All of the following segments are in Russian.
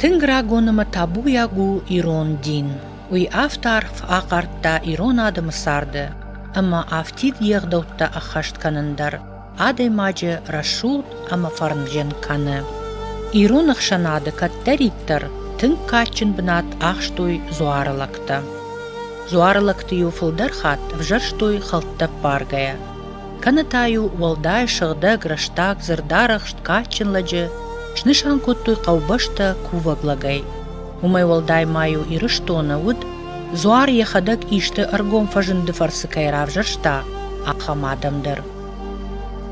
Тинграгонама табуягу ирон дин. Уй афтарф ақартта ирон адымы сарды. Ама афтид егдаутта ахашт канындар. Адай мажы рашут ама фарнжен каны. Ирон ақшанады каттариттар. Тинг качын бнат ахштой зуарылакта. Зуарылакты юфылдар хат вжарштой халтта паргая. Канатаю валдай шығда граштак зырдарахшт качын ладжы. Шнышан коттой қаубашта куваглагай. Умай валдай маю ирыштона уд, зуар ехадак ишты аргом фажынды фарсы кайрав жаршта, ақамадамдыр.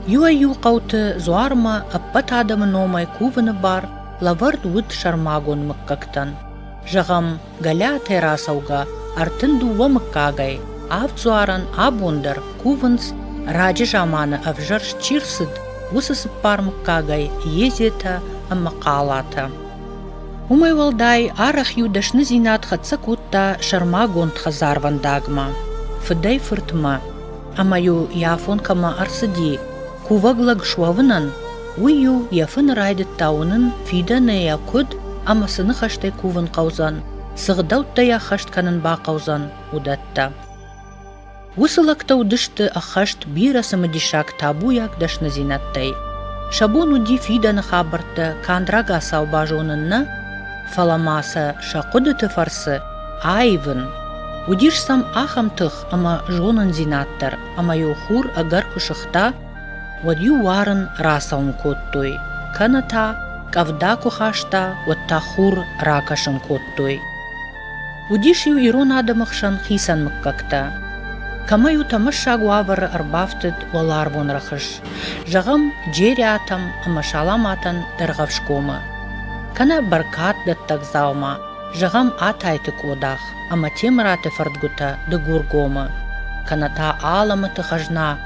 Юа-ю қауты зуарма аппат адамы номай кувыны бар, лавард уд шармагон мыққақтан. Жағам галя терасауға, артын дуа мыққағай, ав зуаран абондар кувынс, раджы жаманы авжарш чирсыд, усысып бар мыққағай езета ама қалата. Умай валдай арах юдашны зинат хатса кутта шарма гонт хазарван дагма. Фыдай фыртма, ама ю яфон кама арсыди, куваглаг шуавынан, уйю яфын райдыт таунын фиданы я куд, ама сыны хаштай кувын қаузан, сығдаутта я хашт канын ба қаузан удатта. Усылакта удышты ахашт бирасымы дишак табуяк дашны зинаттай. Шабон уди фиданы хабарты кандрага саубажонынна, фаламаса шақудыты фарсы айвын. Удиш сам ахамтых ама жонын зинаттар, ама юхур агар кушықта, вад ю варын расаун коттой. Каната кавда кухашта, вад тахур ракашын коттой. Удиш ю ирон адамықшан хисан мыққақта. Кама ю тамаша гуавар арбафтыд валарвон рахыш. Жағам джери атам ама шалам атан дарғавшкома. Кана баркат даттак заума, жағам атайты кодах, ама темраты фардгута дыгургома. Каната аламыты хажна,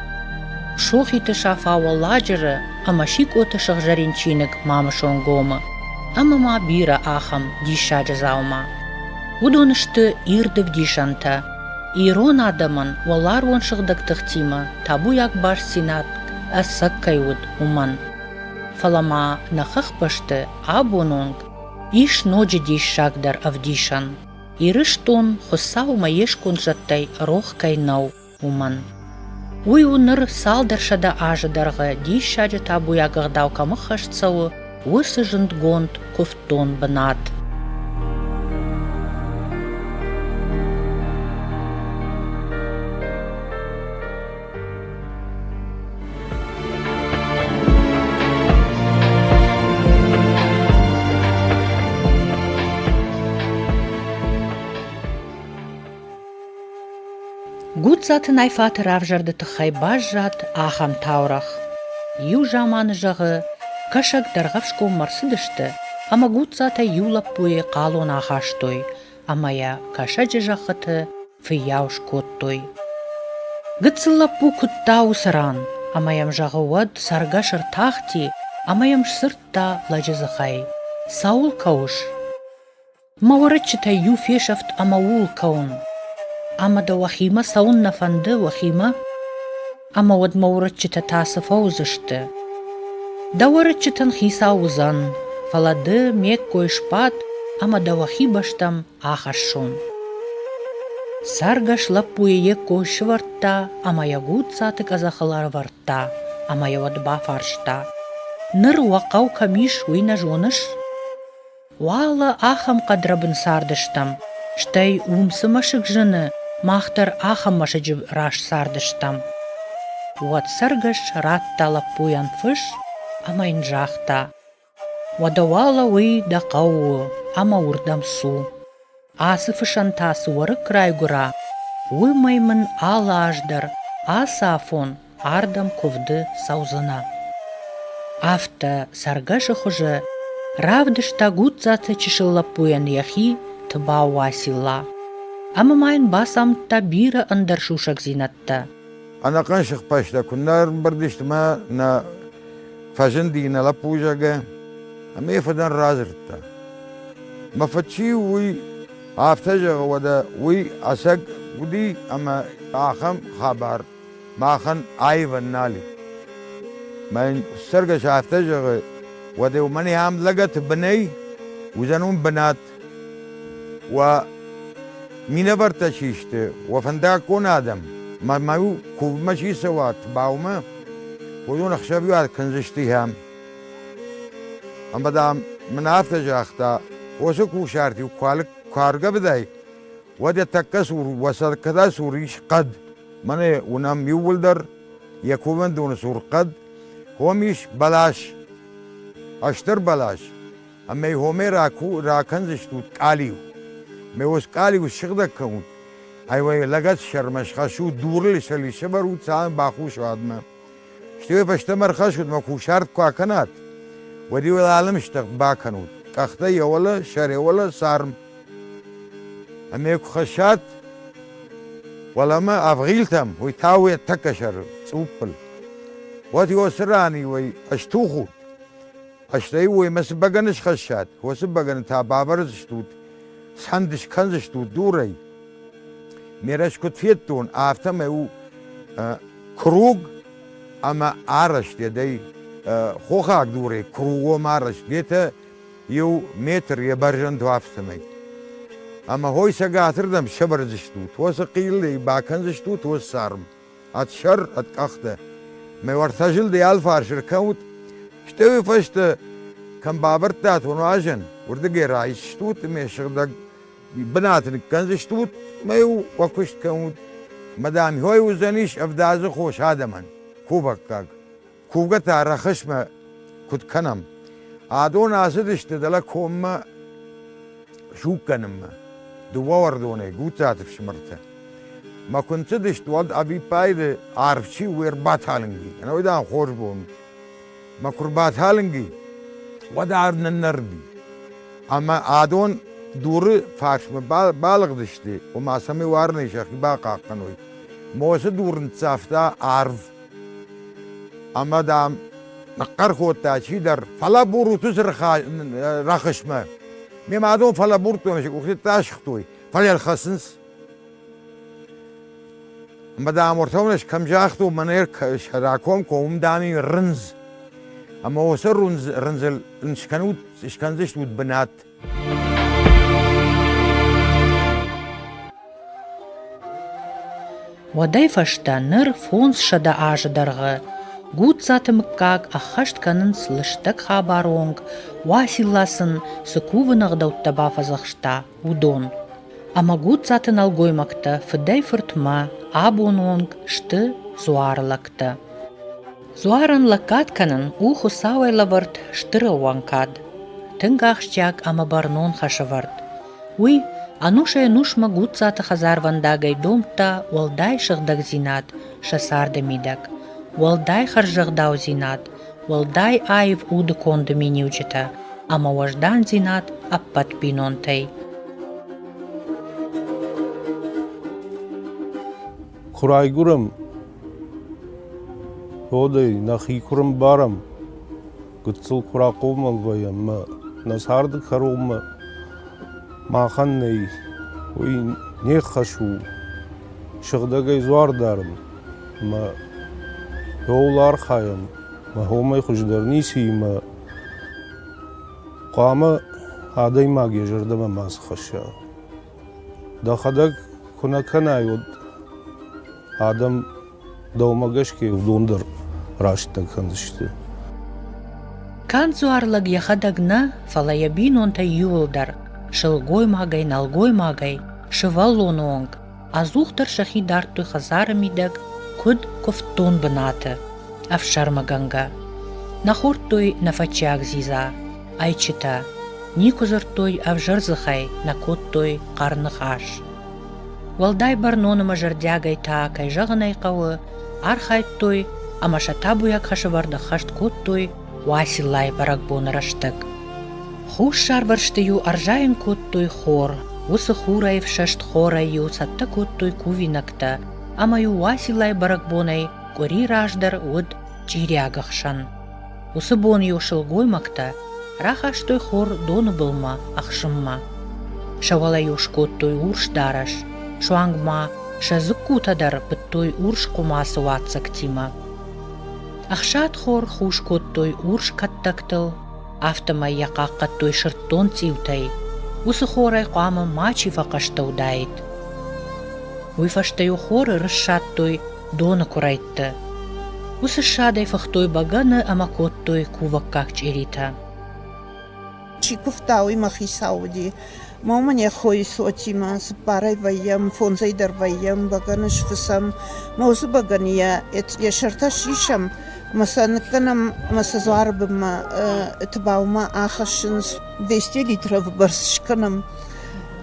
шохиты шафа валладжыры, ама шикоты шахжаринчиныг мамышонгома. Ама ма бира ахам дишаджы заума. Удонышты ирдыв дишанта. Ирон адаман валарвон шығдактықтима, табуяк баш синат, әссак кайуд уман. Фалама нахах пашты абононг, иш ноджи диш шагдар авдишан. Ирыштон хосау маешкон жаттай рох кайнау уман. Уй уныр салдаршада ажыдарғы диш шаджы табуягығдау камықхашцауы, усы жынд гонд кофтон бынат. Гудзаты найфаты равжарды тұхай баш жат ахам таурах. Ю жаманы жағы кашак дарғавшко марсыдышты, ама гудзата юлап буе қалон ахаштой, ама я кашаджы жақыты фияуш коттой. Гыцылап бу күтта усаран, ама ям жағы уад саргашыр тахти, ама ям сыртта лажызықай. Саул кауш. Маварычыта ю фешафт ама ул каун. Ама да вахима саун нафанды вахима, ама вад маурачыта тасы фаузышты. Да варачытан хиса узан, фалады мек койшпат, ама да вахи баштам ахашшон. Саргаш лапуе койшы вартта, ама ягуд саты казахалар вартта, ама явадба фаршта. Ныр вақау камиш уйна жоныш. Вала ахам қадрабын сардыштам, штай умсы машык жыны, махтар ахам машыжы раш сардыштам. Вад саргаш ратта лапуян фыш, ама инжахта. Вадавала уй да қауы, ама урдам су. Асы фышантасы вары крайгура, уй маймын ала аждар, аса афон, ардам ковды саузына. Афта саргашы хужы, равдышта гудзаты чышыл лапуян яхи, тыба уасила. Ама майын басамтта бира ындар шушак зинатта. Анакан шықпашта күннар бірдіштіма на фажын дигіна лапужага, ама ефадан разыртта. Мафачи уй афтажага вада уй асак гуди ама ахам хабар, махан айван нали. Майын саргаш афтажага وده وماني هم لقت بني وزنون بنات ومين برتشيشت وفندا كون آدم ما يو كوب ماشي سوات باوما ودون خشبيات كنزشتيهم أما دام من أفتجاختا وسكو شارتي وكالك كارغا بداي ودي تكسور وصل كذا سوريش قد من ونام يولدر يكون دون سور قد هو مش بلاش اشتر بلاش اما هو مي راكنزشتو قاليو ميوس قاليو شغدك كون ايوه لغت شرمش خشو دور لسلي شبر وتسان باخوش ادم شتي فشتمر خشود مكو شرط كواكنات ودي العالم اشتق باكنود تخته ولا شر ولا صارم اما يكو خشات ولا ما افغيلتم ويتاوي تكشر صوبل واتي وسراني وي اشتوخو اشتي وي مسبغنش خشات وسبغن تا بابرز شتوت ساندش كنز شتوت دوري ميرش كنت فيتون افتم او كروغ اما عرش دي خوخاك دوري كروغو مارش ديتا يو متر يبرجن دوافتمي اما هوي سقاتردم شبر زشتوت وسقيل لي باكن زشتوت وسارم اتشر اتقخته ما ورتجل دي الفار شركوت شتوي فشت كم بابرتات ونواجن وردقي رايش شتوت ما شغدق بناتن كنز شتوت ما يو وكشت كوت مدام هوي وزنيش افداز خوش هذا من كوبك كوبتا رخشمه كنت كنم عادون اسدشت دلا كوم شو كنم دوار دوني قوتات في شمرته ما كنت دشت ود ابي بايد عارف شي وير بات هالنجي انا ودا خور بون ما كربات هالنجي ودا عرن النردي اما عادون دور فاش بالغ دشتي وما سمي وارني شيخ باقا قنوي موس دور نتصافتا عارف اما دام نقر خوتا شي در فلا بورو تزر رخش ما مي معدوم فلا بورتو مش وقت تاشختوي فلا الخسنس مدام ورتونش كم جاختو منير شراكوم كوم دامي رنز اما وسر رنزل انشكنوت اشكنزشت ود بنات وداي فشتا نر فونس شدا آج درغ گوت затымыккак ахашт канын слыштык хабаронг василласын сыкувынығдаута бафазахшта удон. Ама гут затын алгоймакта фыдай фыртма абононг шты зуарлакта. Зуаран лакат канын уху савайлаварт штыры уанкад. Тынгахшчак ама барнон хашаварт. Уй, анушай нушма гут заты хазар вандагай домта уалдай шыгдаг зинат шасарда мидак. Уалдай харжагдау зинат, уалдай айв уды конды миниучета, ама важдан зинат аппат пинонтай. Хурайгурам, одай нахикурам барам, гыцыл куракомал ваям, насарды харома, маханней, ой не хашу, шагдагай зуардарам, ма يولار خايم ما هو ما يخجدرني سيما قام هذا ما يجرد ما ماس خشا دخدك كنا كنا يود آدم دوماغش كي ودوندر راشتا كنشت كان زوارلق يخدقنا فلا يبينون تا يولدر شلغوي ماغي نالغوي ماغي شوالونونغ азухтар шахидарту хазарамидак куд кофтон баната, авшармаганга. Нахуртой на фачак зиза, айчита, никузартой авжарзахай на коттой карнахаш. Валдай барнонама жардягай та кайжаганай кавы, архайттой, амашатабуяк хашаварда хашт коттой, василай баракбон раштак. Хуш шарварштаю аржаем коттой хор, усы хураев шашт хораю сатта коттой кувинакта, амаю василай баракбонай кори раждар уд чирягахшан. Усы бон юшыл гоймакта, рахаштой хор дону былма ахшымма. Шавала юш коттой урш дараш, шуангма шазыккутадар быттой урш кумасы ватсак тима. Ахшат хор хуш коттой урш каттактыл, Автома яқаққаттой шырттон цивтай. Усы хорай қуама мачи фақаштаудайд. Уйфаштаю хоры рышшаттой дона курайтты. Усы шадай фахтой баганы амакоттой куваккакч эрита. Чикуфтауи махисауди. Мамане хой сотима с парой ваям, фонзайдар ваям, баганыш фысам. Маузу багания, я шарта шишам. Масанканам масазуарбым тбаума ахашинс 200 литров барсшканам.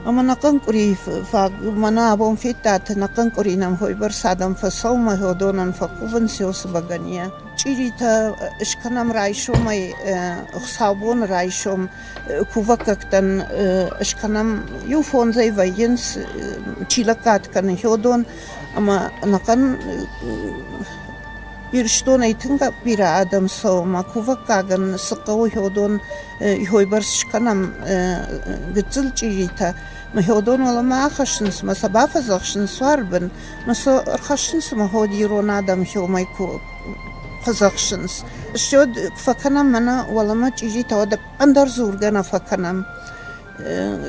Ама накан кури фаг мана абон фитат накан кури нам хой барсадам фасаума ходонан факуван сиос багания. Чирита шканам райшомай хсабон райшом кувакактан шканам юфонзай ваенс чилакаткан ходон ама накан bir stonaytınga bir adam soğuma kuvak kagan sıkığı hodon hoybar şkanam gıcıl çirita ma hodon olama akışınız ma sabah fazakşınız var ben ma so arkışınız ma hodi ron adam homay ku fazakşınız şod fakanam mana olama çirita o da andar zurgana fakanam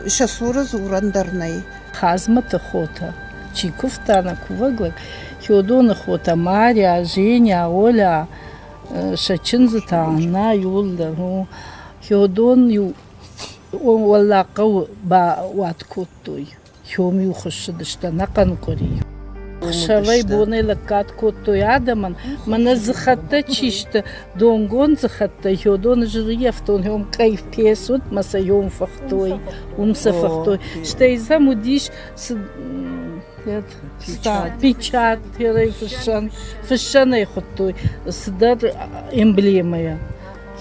şasura zurandarnay Хазмата хота, Чикуфтана куваглак, Хеодона хота Мария, Женя, Оля, Шачинзата, Анна, Юлда, Хеодон ю واللاقو با واتكوتوي يوم يخشدشتا نقنقري خشوي بوني لكات كوتوي عدمن من زخطة تشيشت دونغون زخطة يودون جريفتون يوم كيف بيسود مسا يوم فختوي ومسفختوي شتيزا موديش печат фышан يخطوي صدر эмблемая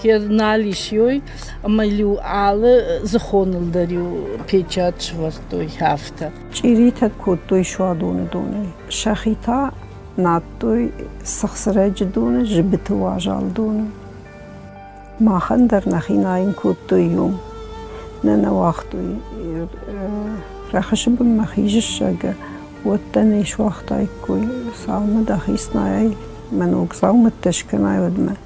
Херналишьой, амалю алы захонылдарю печат швартой хафта. Чирита куттой швадоны доны. Шахита наттой сахсарач доны жбиту важал доны. Махандар нахинаин куттой юм. Нана вахтой рахашбым махижшага. وتني شو وقتاي كوي سالمة دخيسناي منوك سالمة تشكناي ودمه.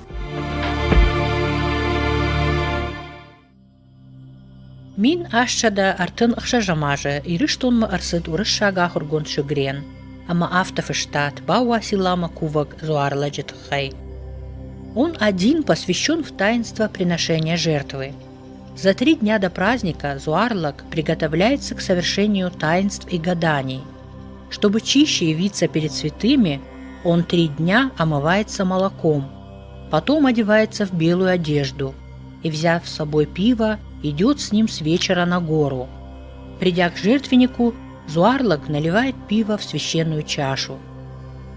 Мин ашчада артын ықшажамажы, ирыштонма арсыд урышшага хургон шыгрен, ама автофыштат бауа силама кувак зуарладжетхай. Он один посвящен в таинство приношения жертвы. За 3 дня до праздника Зуарлак приготовляется к совершению таинств и гаданий. Чтобы чище явиться перед святыми, он 3 дня омывается молоком, потом одевается в белую одежду и, взяв с собой пиво, идет с ним с вечера на гору. Придя к жертвеннику, Зуарлак наливает пиво в священную чашу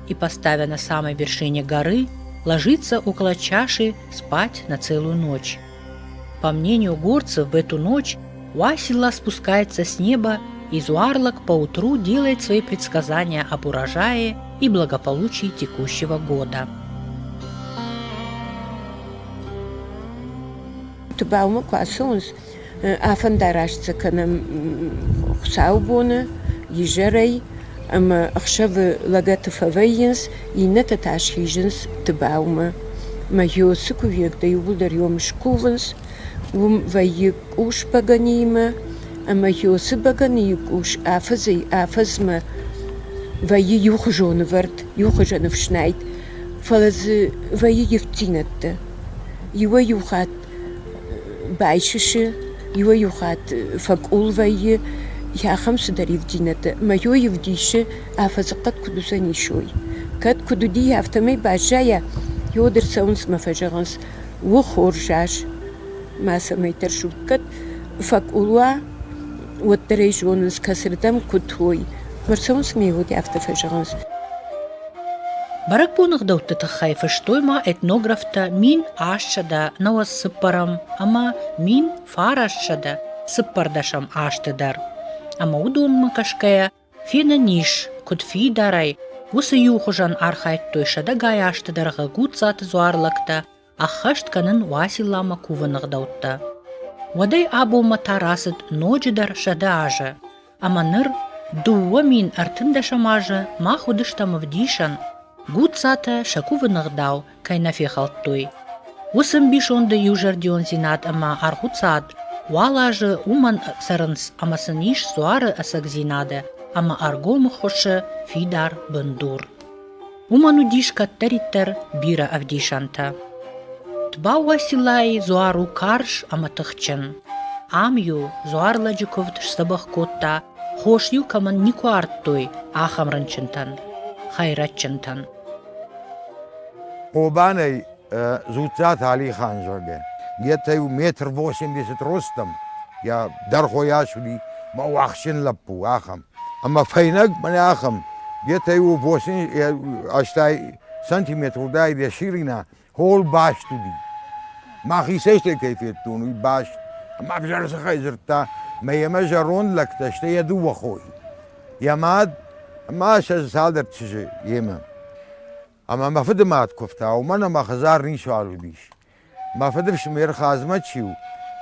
и, поставя на самой вершине горы, ложится около чаши спать на целую ночь. По мнению горцев, в эту ночь Уасилла спускается с неба, и Зуарлак поутру делает свои предсказания об урожае и благополучии текущего года. Baume quasons afan darashts kanam xaubone yijerei am akhshav lagat favayens inet tashhijens tbaume ma yosku viek de yulder yom shkuvens vayik ush paganime am yosbagani ush afazei afazma vayi yukhjon vert yukhjon fschneid falls vayi yeftinet yiwa yukhat بايشش يو يوخات فقول وي يا 5 دريف دينته ما يو يفديش افزقت كدوسني شوي كد كدودي افتمي باجايا يودر سونس ما فجرنس وخورجاش ما سميتر شوكت فقولوا وتريجونس كسردم كتوي مرسونس ميودي افتفجرنس Барак бонах дауттатахай фыштойма этнографта мин ашчада науас сыппарам, ама мин фарашчада сыппардашам аштыдар. Ама удонма кашкая фена ниш, код фидарай, усы юхужан архайттой шадагай аштыдарга гуцат Зуарлакта, ахаштканын Уасиллама куванах даутта. Вадай абома тарасыт ноджидар шадаажа, ама ныр дуа мин артындашамажа махудыштамавдишан, Гуцата шаку вынагдау, кайнафе халттой. Усым бишонды южардион зинат ама архуцад, валажы уман сарынс амасыниш суары асак зинады, ама аргом хошы фидар бындур. Уману дишка териттер бира авдишанта. Тбауа силай зуару карш ама тыхчын. Амью зуарладжы ковд сабах котта, хош ю каман никуартой ахамранчынтан, хайратчынтан. قوباني زوتات علي خانجرگه يتيو متر 80 رستم يا درخو ياشولي ما واخشن لبو اخم اما فينق من اخم يتيو 80 اشتاي سنتيمتر داي دي شيرينا هول باش تدي ما خيسيش كيفية توني باش ما بجرس خيزرتا ما يمجرون لك تشتي يدو اخوي يا ماد ما شازالدر تشي يما اما ما فدمات كفتا ومانا ما خزار نيشوالو ديش ما فدفش مير خازمت شيو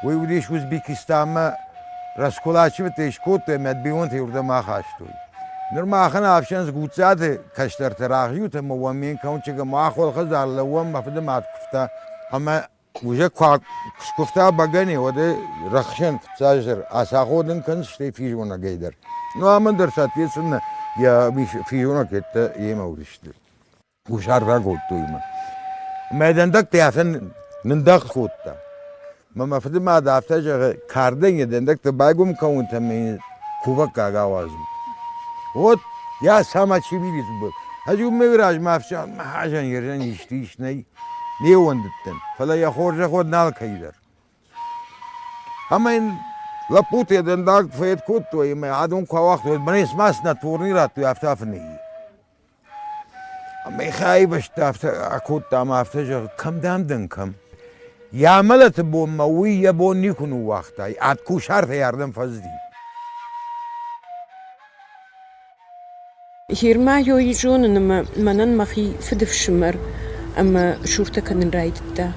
ويوديش وزبيكستان ما راسكولاتشي بتيش كوت مدبيون تيوردا ما خاشتوي نرما خنا افشانز قوتزاد كشتر تراغيو تم ومين كونشيغا ما خول خزار لوم ما فدمات كفتا اما وجه كفتا باغاني ودي رخشن فتاجر اساخودن كنش تي فيجونا جيدر نو امن درسات يسن يا فيجونا كت يمورشتي وشار راقود تويما ما دندك تيافن نندق خوتا ما فدي ما دافتاج كاردن يدندك تبايقوم كون تمين كوفا كاغاوازم وات يا سما شي بيدي سبب هجو ميراج ما فشان ما حاجه يرجن يشتيش ني وندتن فلا يخرج خود نال كيدر اما ان لابوت يدندك فيت كوتو يما عادون كوا وقت بنيس ماسنا تورنيرات يافتافني اما خايبش تافت اكوت ما افتجر كم دامدن كم يا ملت بو موي يبو نيكونو وقتا اتكو شرط يردم فزدي هيرما يويجون انما منن مخي فدف شمر اما شورتا كان رايدتا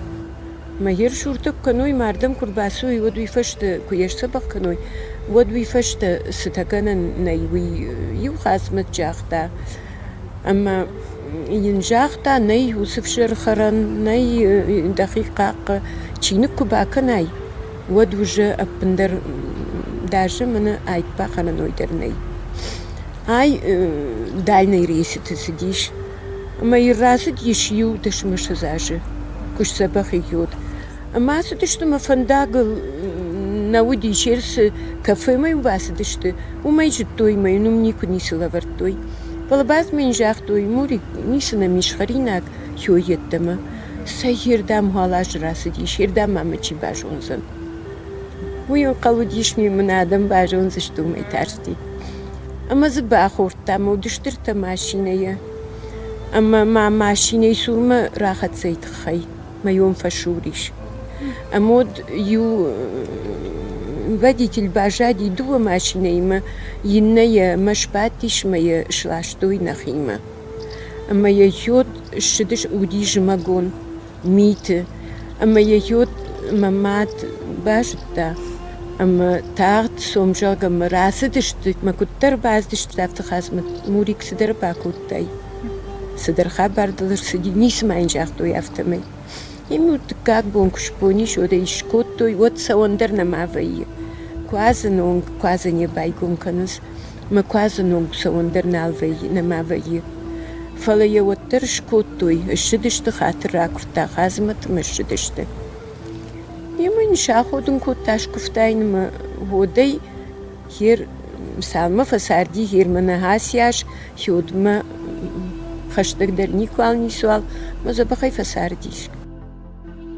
ما هير شورتا كانوي مردم كرباسوي ودوي فشت كويش سبق كانوي ودوي فشت ستكن نيوي يو خاسمت جاختا اما ينجاختا ني يوسف شرخرن ني دقيقة تشينكو باكناي ودوجة أبندر داجة من آيت باقنا نويدرني هاي دالني ريسي تسديش أما يراسد يشيو تشمش زاجة كش سبخي يود أما سدشتو ما فنداقل ناودي شيرس كافي ما يواسدشتو وما يجدوي ما ينمنيكو نيسي لافرتوي والبعض من جاختوي موري نيسنا مشخريناك يو يدما سيردام هالاج راسديش يردام مامتشي باجونزن وينقلو ديشمي من آدم باجونزشتو ما يتارستي اما زبا خورتا مودشترتا ماشينيا اما مع ماشيني سورما راخت سيد خي ما يوم فشوريش امود يو водитель бажади дуа машинейма йинная машпатиш моя шлаштой нахима моя йод шидиш удиж магон мите моя йод мамат бажта ама тарт сомжага марасидиш макуттар баздиш тафт хасмат мурик сидер бакуттай сидер хабардалар сиди нисмайн жахтой автамай имут как бонкуш пониш ода ишкоттой вот саундер намавай quase não quase nem baigum canas mas quase não saunder nalvei namavai fala eu ater escutoi ashidiste khatrak fta khazmat mashidiste yemin shahodun kutash kuftain ma hodai hier salma fasardi hier mana hasiash yodma khashtak der nikwal niswal ma zabakhay fasardish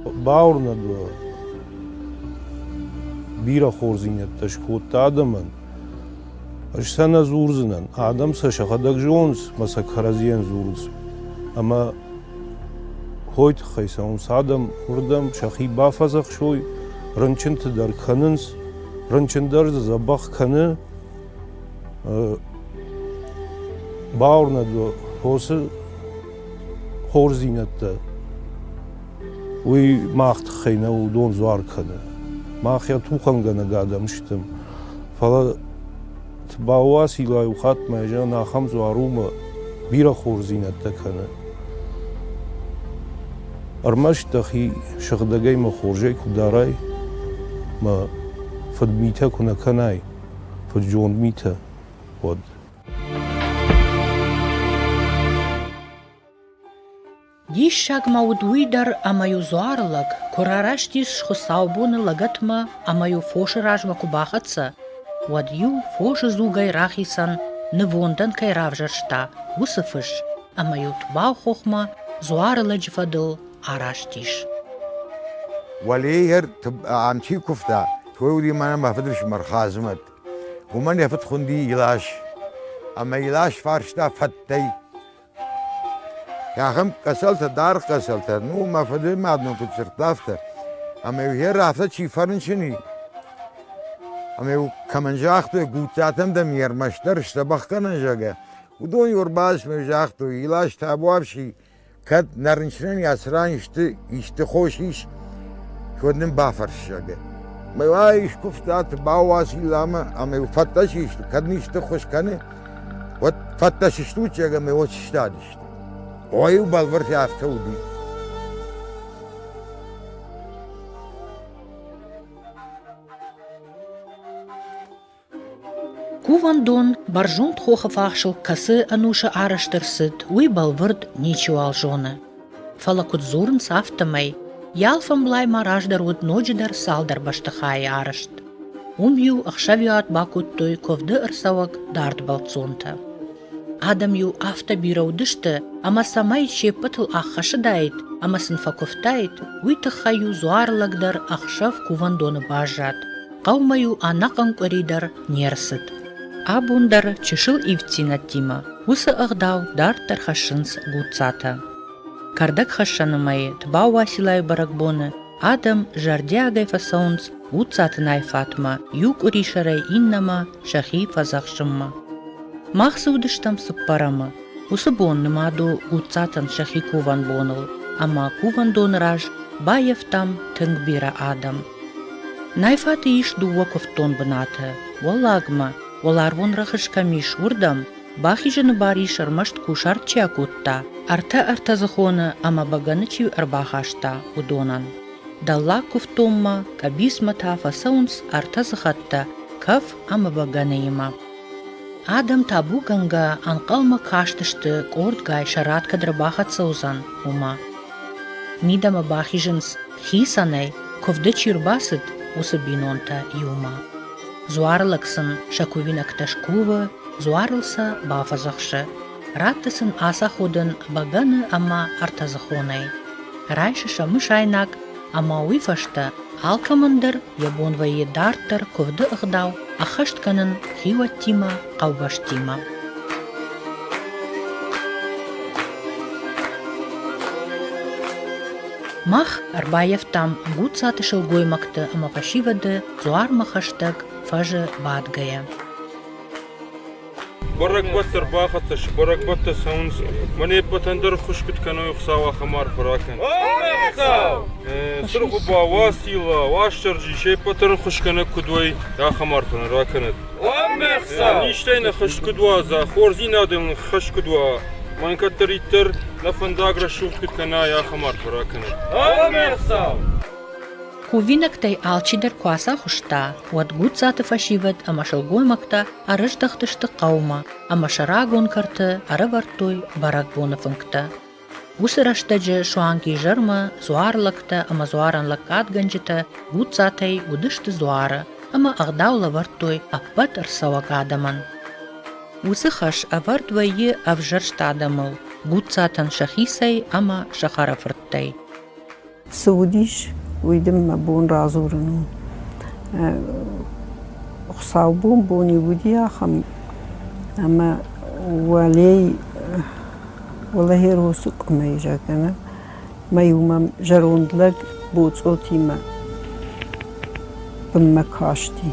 باورنا دو بيرا خورزينة تشكوت آدمان أجسانا زورزنان آدم سشخدك جونز مسك خرزيان زورز أما هويت خيساونس آدم وردم شخي بافزخ شوي رنچن تدر خننس رنچن در زبخ خنه باورنا دو هوسل خورزينة وي ماخت خينا ودون زوار كنا ما خيا توخن غنا قادم شتم فلا تباواسي لا يخات ما جانا خمس واروما بيرا خورزينة كنا أرماش تخي شغدقاي ما خورجي كداراي ما فد ميتا كنا كناي فد جون ميتا ود Дишшаг маудуидар амаю зуарлаг, курараштиш хусаубуны лагатма амаю фоши ражма кубахатса, вад ю фоши зугай рахисан невондан кай равжаршта, усыфыш, амаю тбау хохма зуарла джфадыл араштиш. وليهر تبقى عم شي كفتا تقولي ما ما فدرش مرخازمت ومن يفت خندي يلاش اما يلاش فارشتا فتي يا خم كسلت دار كسلت نو ما فدر ما عدنا كنت سرطافته اما يهر رافت شي فرنشني اما كمان جاختو قوتاتم دم يرمشتر اشتبخ كنا جاگه ودون يورباس مجاختو يلاش تابواب شي كد نرنشرن ياسران يشت خوشيش كودن بافرش جاگه ما وايش كفتات باواسي لاما اما يفتش يشت كد نشت خوش كنه وت فتش يشتو جاگه ما وش اشتادش اويو بالورت يافتودي Кувандон баржунт хохафахшыл касы ануша араштырсыд, уй балвырд ничего алжоны. Фалакут зурн сафтамай, ялфам блай мараждар уд ноджидар салдар баштахай арашт. Умью ахшавиат бакуттой ковды ырсавак дарт балцунта. Адам ю афта бираудышты, ама самай шепытыл ахашыдайт, ама сынфаковтайт, уй тахаю зуарлагдар ахшав кувандоны бажат. Қаумаю анақан көридар нерсыд. Абундар чешыл ивцина тима, усы ағдау дар тархашынс гуцата. Кардак хашанымай тбау василай баракбоны, адам жарде агай фасаунс гуцатынай фатма, юг уришарай иннама шахи фазахшымма. Махсы удыштам сыппарамы, усы бонныма аду гуцатын шахи куван боныл, ама куван донраж баев там тынгбира адам. Найфаты иш дуа ковтон бынаты, walлагма, олар вонрахыш камиш урдам, бахижыны бари шармашт кушар чакутта, арта захоны ама баганычи арбахашта удонан. Далла ковтомма, кабисма та фасаунс арта захатта, каф ама баганейма. Адам табу ганга анқалма каштышты корд гай шарат кадрабахат саузан ума. Мидама бахижынс хисанай, ковды чирбасыт, усы бинонта юма. Зуарлаксын шакувинак ташкува, зуарлса бафазахшы. Раттысын аса ходын баганы ама артазахонай. Райшы шамыш айнак, ама уйфашта алкамындыр, ябонва едартыр ковды ығдау, ахаштканын хиваттима, қаубаштима. Мах арбаев там гуд сатышыл гоймакты ама фашивады зуар махаштаг фажы бадгая. Барак баттар бахатыш, барак батта саунс, мане батандар хушкут каной хсава хамар фаракан. Сыргу ба васила, вашчаржи шей батар хушкана кудвай я хамар фараканат. Ништейна хушкудва за хорзинадын хушкудва. من كتر يتر لفنداغرا شوف كت كنا يا خمار فراكنا. Хувинак тай алчидар куаса хушта, уат гуд саты фашиват ама шалгой макта арыш дахтышты қаума, ама шарагон карты ары вартой барак бонафынкта. Усыраштаджы шуанки жарма зуарлакта ама зуаранлак адганжыта гуд сатай удышты зуары, ама ағдаула вартой аппат арсавак адаман. Усыхаш авард вайы авжарштадамыл, гуд сатан шахисай ама шахарафырттай. Саудиш ويدم بون رازورنو خصاوبون بوني وديا خم أما ولي والله روسك ما يجاكنا ما يوم جرون لك بوت أوتي ما بمكاشتي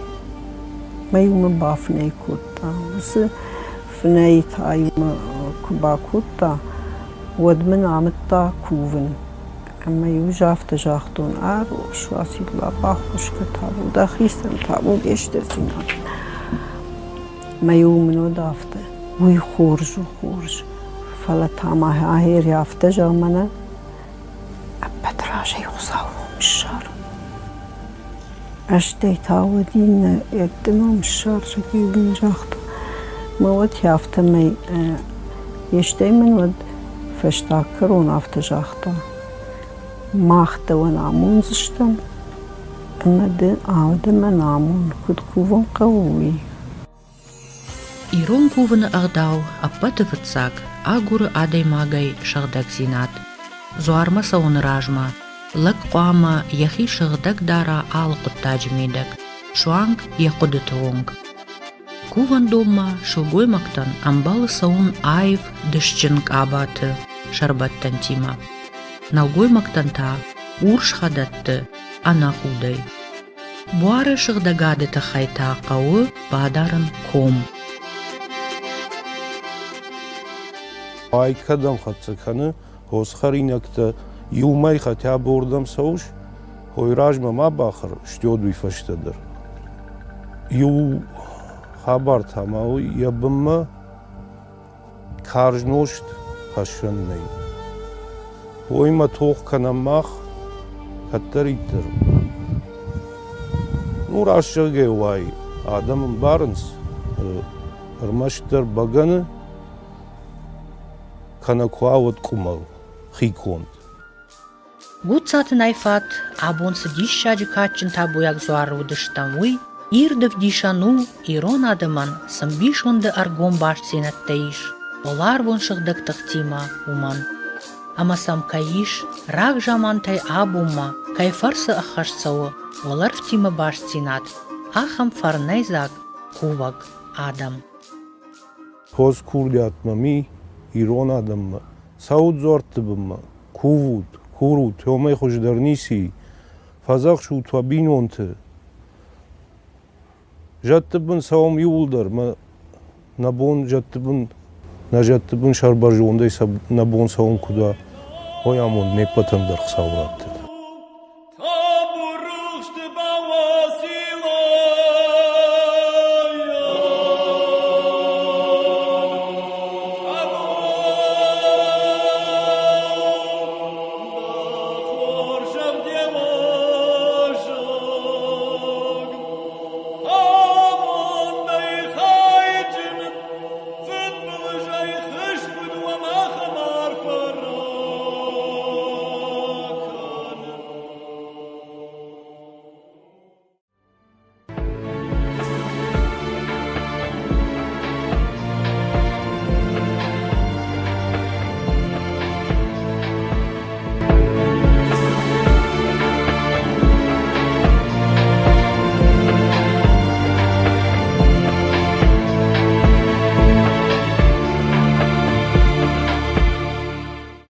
ما يوم بافني كوتا بس فني تاي ما كوبا كوتا ودمن عمتا كوفن اما یوجافت جاختون آرو شواسی لا باخوش کتابو داخیستن تابو بیشتر زینا ما یومنو دافته وی خورج فلا تاما هایر یافته جامنه Petraje yoxsavum şar. Ashte tawadin ektemam şar şekibin jaxt. Mawat yaftamay yeshtayman wad fashtakarun afta jaxta. Machte wan amunzishtam. Ama de avdama namun kudkuvan qawi. Ирон кувны агдау аппаты ватсак, агуры адай магай шагдаг зинат. Зуарма саун ражма, лак қуама яхи шагдаг дара ал құттажмедак, шуанг яқудытуонг. Куван дома шылгой мактан амбалы саун айв дышчынг абаты, шарбаттан тима. Налгой мактанта урш хадатты, ана худай. Буары шагдагады тахайта қауы бадарын ком. Айкадам хатсаканы, хосхаринакта юмай хотя бордам сауш, хойражма мабахар, штёд вифаштадыр. Ю хабар тамау ябымма каржношт хашраннай. Хойма тоқ канамах хаттаритыр. Нур ашырге вай адамын барынс, ырмаштар баганы, Канакуавот кумал, хиконт. Гуцаты найфат, абонсы дишшаджи качын табуяк зуары удыштамуй, ирдыв дишану ирон адыман сымбишонды аргон башцинаттаиш, олар вон шыгдык тыктима уман. Ама сам каиш, рак жамантай абума, кайфарсы ахашсауы, олар втима башцинат, ахам фарнайзак, кувак, адам. Хоз курдятмами, ирон адамма, сауд зортыбымма, кувуд, курут, ёмай хождарниси, фазақ шутва бинонты. Жаттыбын саум юлдар, ма набон жаттыбын, на жаттыбын шарбаржуондай набон саум куда, оямон непатандар саураты.